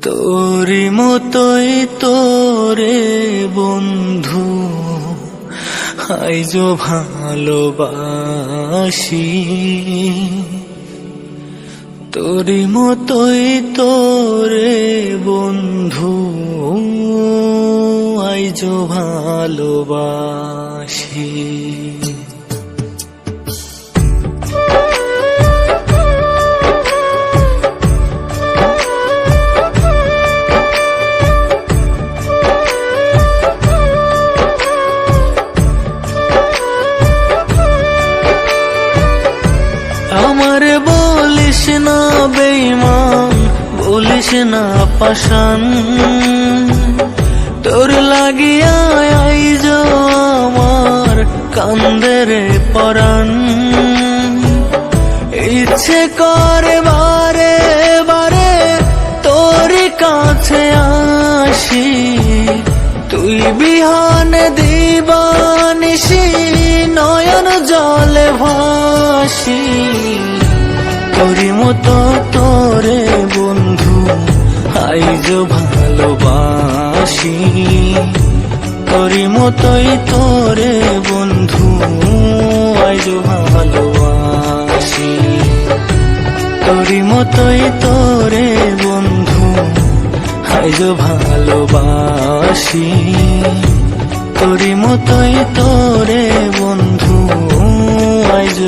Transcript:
তোরি মতোই তোরে বন্ধু আইজো ভালোবাসি, তোরি মতোই তোরে বন্ধু আইজো ভালোবাসি। আমারে বলিস না বেঈমান, বলিস না পাষাণ, তোর লাগিয়া আইজ আমার কান্দে রে পরাণ। ইচ্ছে করে বারে বারে তোর কাছে আসি, তুই বিহানে দিবানিসি নয়ন জলে ভাসি। তোরি মতো তোরে বন্ধু আইজ ভালোবাসি, তোরি মতোই তোরে বন্ধু আইজ ভালোবাসি, তোরি মতোই তোরে বন্ধু আইজ ভালোবাসি, তোরি মতোই তোরে বন্ধু আইজ